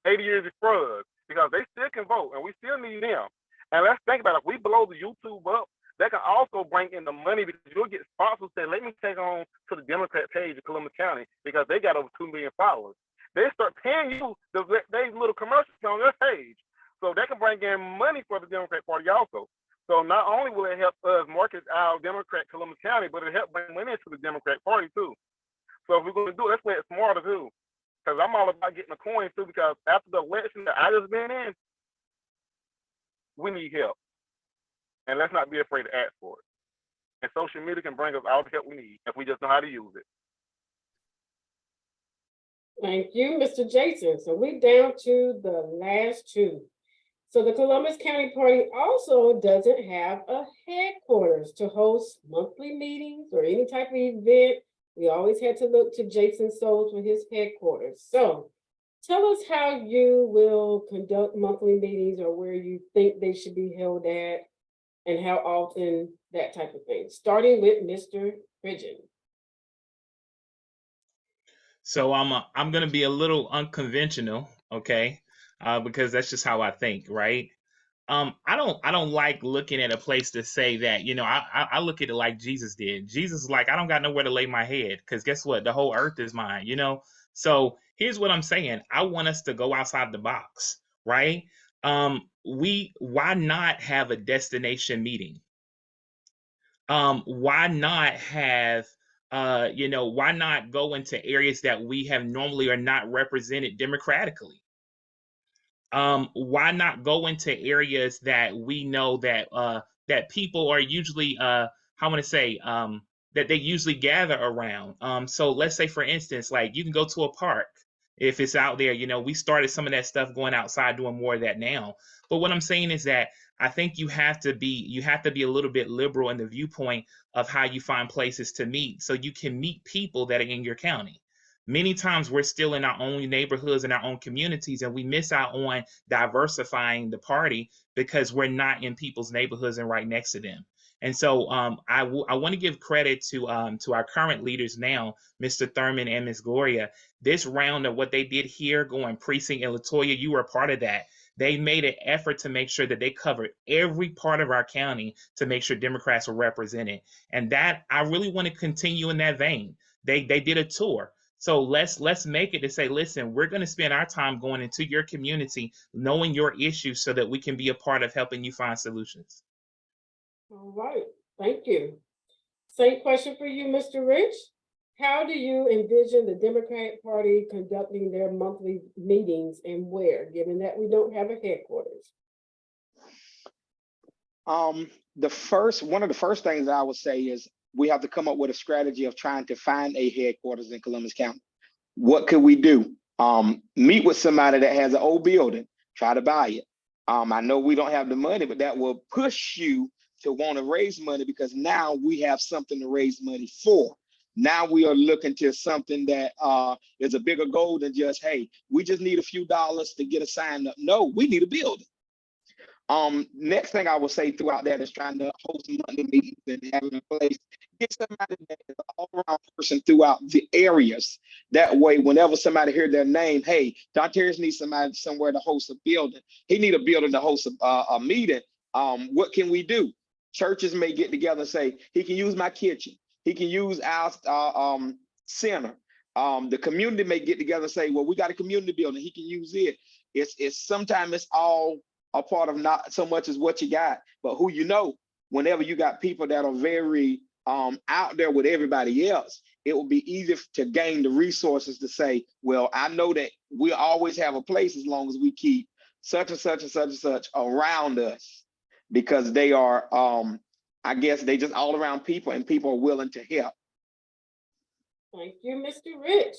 80 years before us, because they still can vote, and we still need them. And let's think about it. If we blow the YouTube up, that can also bring in the money, because you'll get sponsors saying, let me take on to the Democrat page of Columbus County, because they got over 2 million followers. They start paying you they little commercials on their page. So they can bring in money for the Democrat Party also. So not only will it help us market our Democrat Columbus County, but it'll help bring money into the Democrat Party too. So if we're going to do it, let's play it smarter too. Because I'm all about getting the coins too, because after the election that I just been in, we need help. And let's not be afraid to ask for it. And social media can bring us all the help we need if we just know how to use it. Thank you, Mr. Jason. So we're down to the last two. So the Columbus County Party also doesn't have a headquarters to host monthly meetings or any type of event. We always had to look to Jason Souls for his headquarters. So tell us how you will conduct monthly meetings, or where you think they should be held at, and how often, that type of thing. Starting with Mr. Pridgen. So I'm gonna be a little unconventional, okay? Because that's just how I think, right? I don't like looking at a place to say that, I look at it like Jesus did. Jesus is like, I don't got nowhere to lay my head, because guess what? The whole earth is mine, So here's what I'm saying. I want us to go outside the box, right? Why not have a destination meeting? Why not have why not go into areas that we have normally are not represented democratically? Why not go into areas that we know that that people are usually that they usually gather around? So let's say, for instance, like, you can go to a park if it's out there. We started some of that stuff going outside, doing more of that now. But what I'm saying is that I think you have to be a little bit liberal in the viewpoint of how you find places to meet, so you can meet people that are in your county. Many times we're still in our own neighborhoods and our own communities, and we miss out on diversifying the party because we're not in people's neighborhoods and right next to them. And so I want to give credit to our current leaders now, Mr. Thurman and Ms. Gloria. This round of what they did here, going precinct and Latoya, you were a part of that. They made an effort to make sure that they covered every part of our county to make sure Democrats were represented. And that, I really want to continue in that vein. They did a tour. So let's make it to say, listen, we're going to spend our time going into your community, knowing your issues, so that we can be a part of helping you find solutions. All right, thank you. Same question for you, Mr. Rich. How do you envision the Democratic Party conducting their monthly meetings, and where, given that we don't have a headquarters? One of the first things I would say is we have to come up with a strategy of trying to find a headquarters in Columbus County. What could we do? Meet with somebody that has an old building, try to buy it. I know we don't have the money, but that will push you to want to raise money because now we have something to raise money for. Now we are looking to something that is a bigger goal than just, hey, we just need a few dollars to get a sign up. No, we need a building. Next thing I will say throughout that is trying to host Monday meetings and having a place. Get somebody that is an all-around person throughout the areas. That way, whenever somebody hear their name, hey, Donterius needs somebody somewhere to host a building. He need a building to host a meeting. What can we do? Churches may get together and say, he can use my kitchen. He can use our center. The community may get together and say, well, we got a community building. He can use it. It's sometimes it's all a part of not so much as what you got, but who you know. Whenever you got people that are very out there with everybody else, it will be easy to gain the resources to say, well, I know that we always have a place as long as we keep such and such and such and such around us, because they are, I guess they just all around people and people are willing to help. Thank you, Mr. Rich.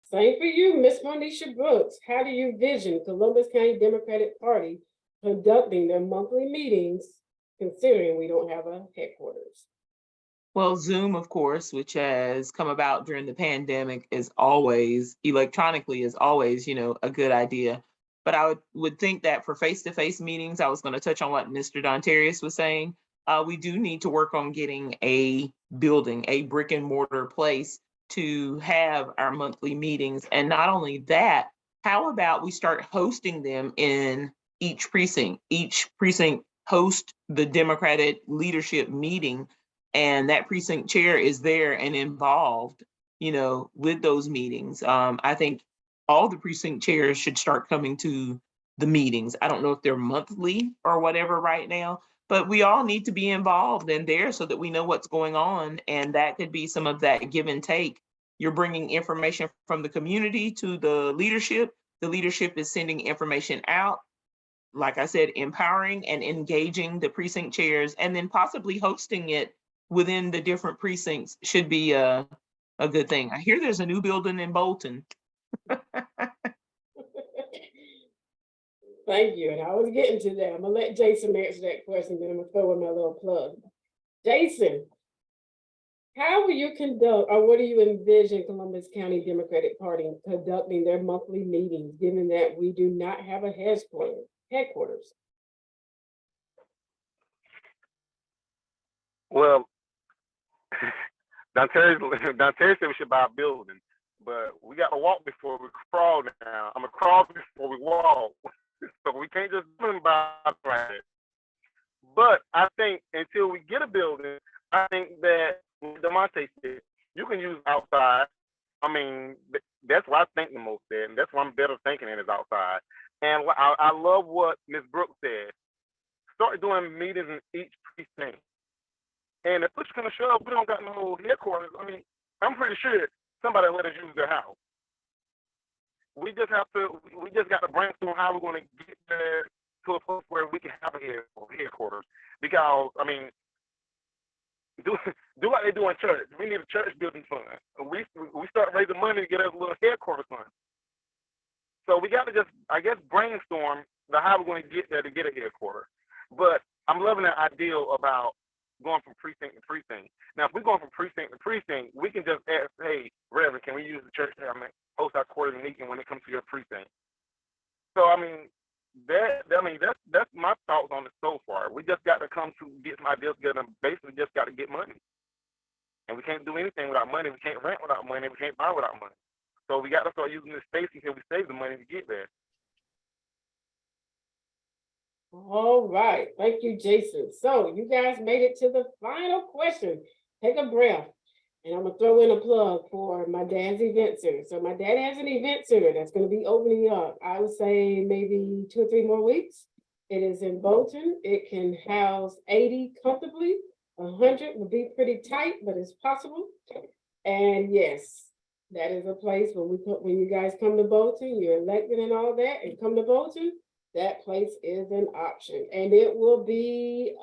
Same for you, Ms. Monisha Brooks. How do you vision Columbus County Democratic Party conducting their monthly meetings, considering we don't have a headquarters? Well, Zoom, of course, which has come about during the pandemic, is always electronically is always, a good idea. But I would think that for face-to-face meetings, I was going to touch on what Mr. Donterius was saying. We do need to work on getting a building, a brick and mortar place to have our monthly meetings. And not only that, how about we start hosting them in each precinct? Each precinct host the Democratic leadership meeting, and that precinct chair is there and involved, with those meetings. I think all the precinct chairs should start coming to the meetings. I don't know if they're monthly or whatever right now, but we all need to be involved in there so that we know what's going on. And that could be some of that give and take. You're bringing information from the community to the leadership. The leadership is sending information out. Like I said, empowering and engaging the precinct chairs, and then possibly hosting it within the different precincts should be a good thing. I hear there's a new building in Bolton. Thank you. And I was getting to that. I'm gonna let Jason answer that question, then I'm gonna throw in my little plug. Jason, how will you conduct, or what do you envision Columbus County Democratic Party conducting their monthly meetings, given that we do not have a headquarters? Well, Donterius said we should buy a building, but we got to walk before we crawl now. I'm going to crawl before we walk. So we can't just buy it. But I think until we get a building, I think that DeMonte said, you can use outside. I mean, that's what I think the most at, and that's what I'm better thinking in is outside. And I love what Ms. Brooks said. Start doing meetings in each precinct. And if push comes to shove, we don't got no headquarters. I mean, I'm pretty sure somebody let us use their house. We just got to brainstorm how we're going to get there to a place where we can have a headquarters. Because, I mean, do like they do in church. We need a church building fund. We start raising money to get us a little headquarters fund. So we got to just, I guess, brainstorm how we're going to get there to get a headquarters. But I'm loving that idea about going from precinct to precinct. Now, if we're going from precinct to precinct, we can just ask, hey, Reverend, can we use the church to host our quarterly meeting when it comes to your precinct? So, I mean, that's my thoughts on it so far. We just got to come to get some ideas together and basically just got to get money. And we can't do anything without money. We can't rent without money. We can't buy without money. So we got to start using this space until we save the money to get there. All right, thank you, Jason. So you guys made it to the final question. Take a breath. And I'm gonna throw in a plug for my dad's event center. So my dad has an event center that's gonna be opening up, I would say maybe 2 or 3 more weeks. It is in Bolton. It can house 80 comfortably. 100 would be pretty tight, but it's possible. And yes, that is a place when you guys come to Bolton, you're elected and all that, and come to Bolton, that place is an option. And it will be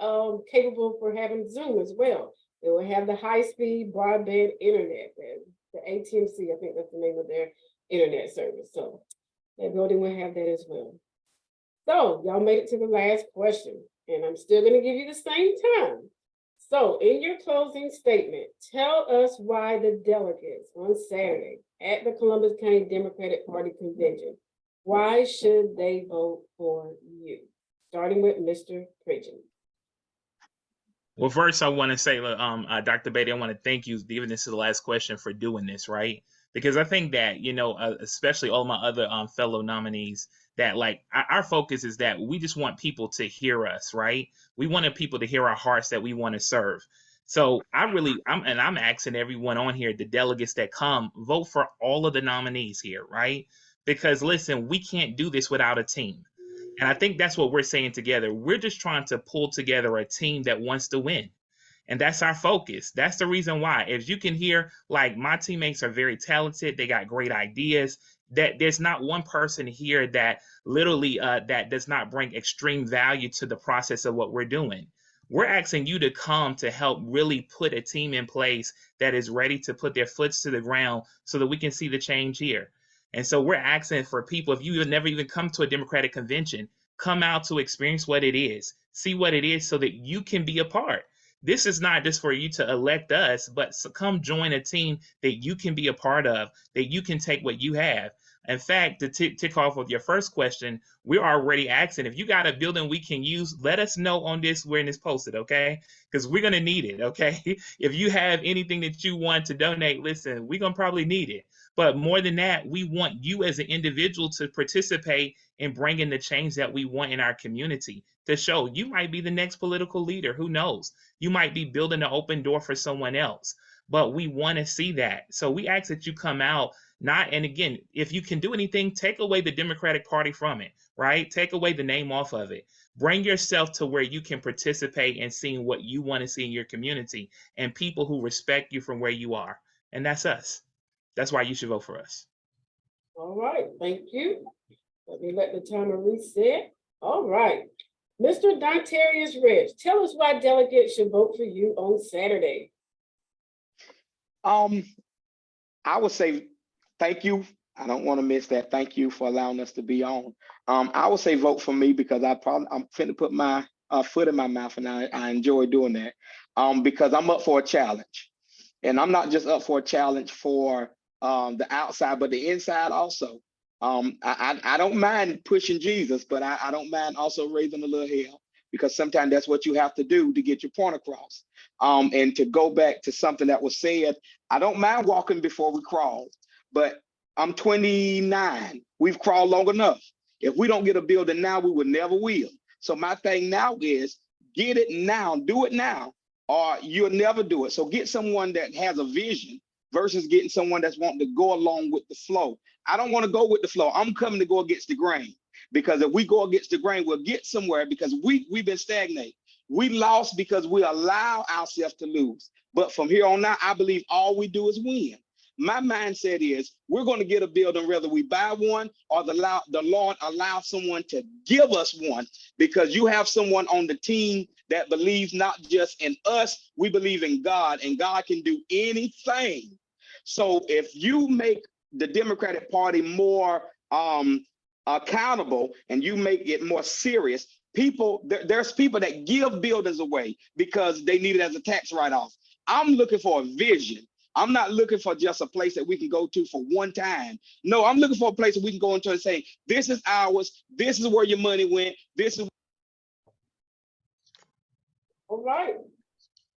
capable for having Zoom as well. It will have the high-speed broadband internet, the AT&T, I think that's the name of their internet service. So that building will have that as well. So y'all made it to the last question, and I'm still gonna give you the same time. So in your closing statement, tell us why the delegates on Saturday at the Columbus County Democratic Party Convention, why should they vote for you? Starting with Mr. Pridgen. Well, first I want to say, Dr. Beatty, I want to thank you, even this is the last question, for doing this, right? Because I think that, especially all my other fellow nominees, that like our focus is that we just want people to hear us, right? We wanted people to hear our hearts that we want to serve. So I'm asking everyone on here, the delegates that come, vote for all of the nominees here, right? Because listen, we can't do this without a team. And I think that's what we're saying together. We're just trying to pull together a team that wants to win. And that's our focus. That's the reason why. As you can hear, like my teammates are very talented. They got great ideas. That there's not one person here that literally that does not bring extreme value to the process of what we're doing. We're asking you to come to help really put a team in place that is ready to put their foots to the ground so that we can see the change here. And so we're asking for people, if you have never even come to a Democratic convention, come out to experience what it is, see what it is so that you can be a part. This is not just for you to elect us, but come join a team that you can be a part of, that you can take what you have. In fact, to tick off with your first question, we're already asking, if you got a building we can use, let us know on this when it's posted, okay? Because we're going to need it, okay? If you have anything that you want to donate, listen, we're going to probably need it. But more than that, we want you as an individual to participate in bringing the change that we want in our community, to show you might be the next political leader. Who knows? You might be building an open door for someone else. But we want to see that. So we ask that you come out. And again, if you can do anything, take away the Democratic Party from it, right? Take away the name off of it. Bring yourself to where you can participate in seeing what you want to see in your community and people who respect you from where you are. And that's us. That's why you should vote for us. All right, thank you. Let me let the timer reset. All right. Mr. Donterius Rich, tell us why delegates should vote for you on Saturday. I would say thank you. I don't want to miss that. Thank you for allowing us to be on. I would say vote for me because I'm finna put my foot in my mouth, and I enjoy doing that. Because I'm up for a challenge, and I'm not just up for a challenge for the outside, but the inside also. I don't mind pushing Jesus, but I don't mind also raising a little hell, because sometimes that's what you have to do to get your point across. And to go back to something that was said, I don't mind walking before we crawl, but I'm 29. We've crawled long enough. If we don't get a building now, we will never will. So my thing now is get it now, do it now, or you'll never do it. So get someone that has a vision versus getting someone that's wanting to go along with the flow. I don't want to go with the flow. I'm coming to go against the grain, because if we go against the grain, we'll get somewhere, because we've been stagnated. We lost because we allow ourselves to lose. But from here on out, I believe all we do is win. My mindset is we're going to get a building whether we buy one or the Lord allow someone to give us one, because you have someone on the team that believes not just in us, we believe in God, and God can do anything. So if you make the Democratic Party more accountable and you make it more serious, there's people that give buildings away because they need it as a tax write-off. I'm looking for a vision. I'm not looking for just a place that we can go to for one time. No, I'm looking for a place that we can go into and say, this is ours. This is where your money went. This is. All right.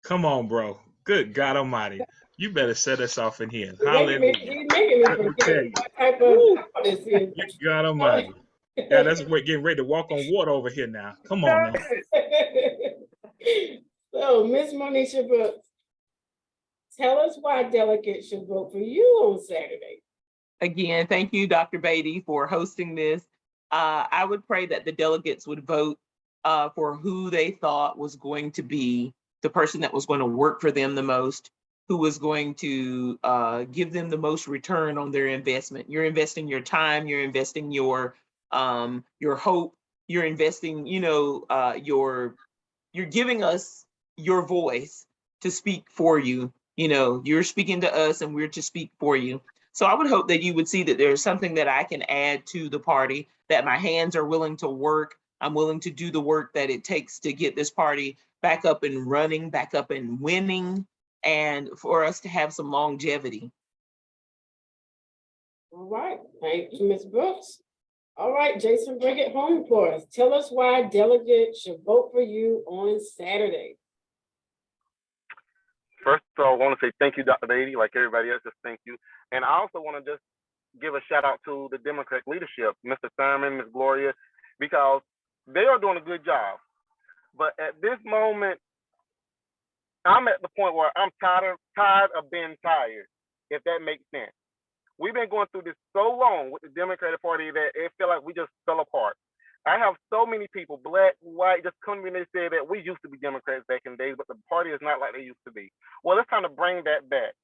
Come on, bro. Good God Almighty. You better set us off in here. You're Hallelujah. making me Let me tell forget you. what type of this is. Good God Almighty. Yeah, that's we're getting ready to walk on water over here now. Come on now. So, Ms. Monisha Brooks, tell us why delegates should vote for you on Saturday. Again, thank you, Dr. Beatty, for hosting this. I would pray that the delegates would vote for who they thought was going to be the person that was going to work for them the most, who was going to give them the most return on their investment. You're investing your time, you're investing your hope, you're investing, you're giving us your voice to speak for you. You're speaking to us and we're to speak for you. So I would hope that you would see that there's something that I can add to the party, that my hands are willing to work. I'm willing to do the work that it takes to get this party back up and running, back up and winning, and for us to have some longevity. All right, thank you, Ms. Brooks. All right, Jason, bring it home for us. Tell us why delegates should vote for you on Saturday. First of all, I want to say thank you, Dr. Beatty, like everybody else, just thank you. And I also want to just give a shout out to the Democratic leadership, Mr. Thurman, Ms. Gloria, because they are doing a good job. But at this moment, I'm at the point where I'm tired of being tired, if that makes sense. We've been going through this so long with the Democratic Party that it felt like we just fell apart. I have so many people, black, white, just come to me and they say that we used to be Democrats back in the days, but the party is not like they used to be. Well, it's time to bring that back.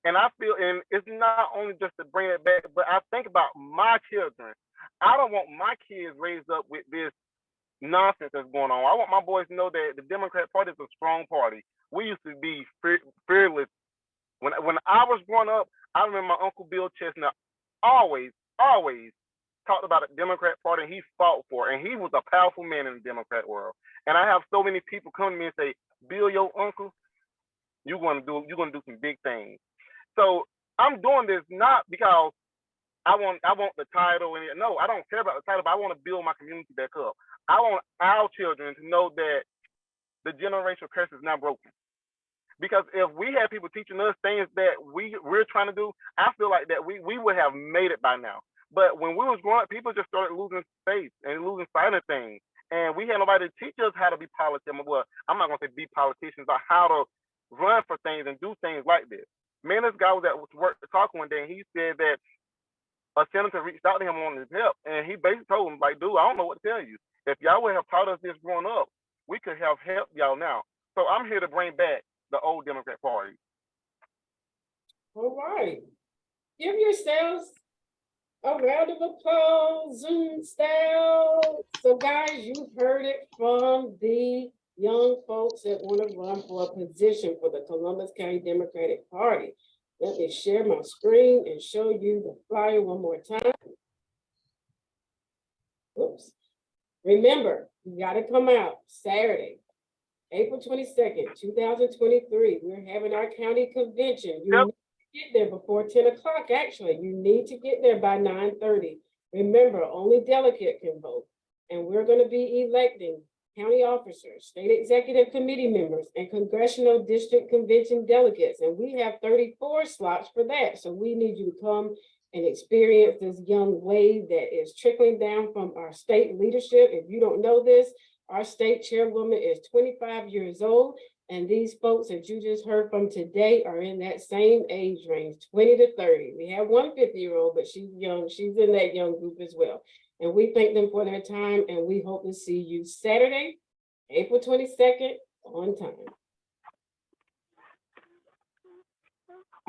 And I feel, and it's not only just to bring it back, but I think about my children. I don't want my kids raised up with this nonsense that's going on. I want my boys to know that the Democrat Party is a strong party. We used to be fearless. When I was growing up, I remember my Uncle Bill Chestnut always talked about the Democrat Party, and he fought for it, and he was a powerful man in the Democrat world. And I have so many people come to me and say, Bill, your uncle, you're gonna do some big things. So I'm doing this not because I want the title, and no, I don't care about the title, but I want to build my community back up. I want our children to know that the generational curse is not broken. Because if we had people teaching us things that we're trying to do, I feel like that we would have made it by now. But when we was growing up, people just started losing faith and losing sight of things. And we had nobody to teach us how to be politicians. Well, I'm not going to say be politicians, but how to run for things and do things like this. Man, this guy was at work to talk one day, and he said that a senator reached out to him on his help, and he basically told him, like, dude, I don't know what to tell you. If y'all would have taught us this growing up, we could have helped y'all now. So I'm here to bring back the old Democrat Party. All right. Give yourselves a round of applause, Zoom style. So guys, you've heard it from the young folks that want to run for a position for the Columbus County Democratic Party. Let me share my screen and show you the flyer one more time. Oops. Remember, you got to come out Saturday, April 22nd, 2023. We're having our county convention. You need to get there before 10 o'clock, actually. You need to get there by 9:30. Remember, only delegate can vote. And we're going to be electing county officers, state executive committee members, and congressional district convention delegates. And we have 34 slots for that. So we need you to come and experience this young wave that is trickling down from our state leadership. If you don't know this, our state chairwoman is 25 years old, and these folks that you just heard from today are in that same age range, 20 to 30. We have one 50-year-old, but she's young. She's in that young group as well. And we thank them for their time, and we hope to see you Saturday, April 22nd on time.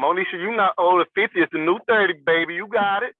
Monisha, you not old as 50, it's the new 30, baby. You got it.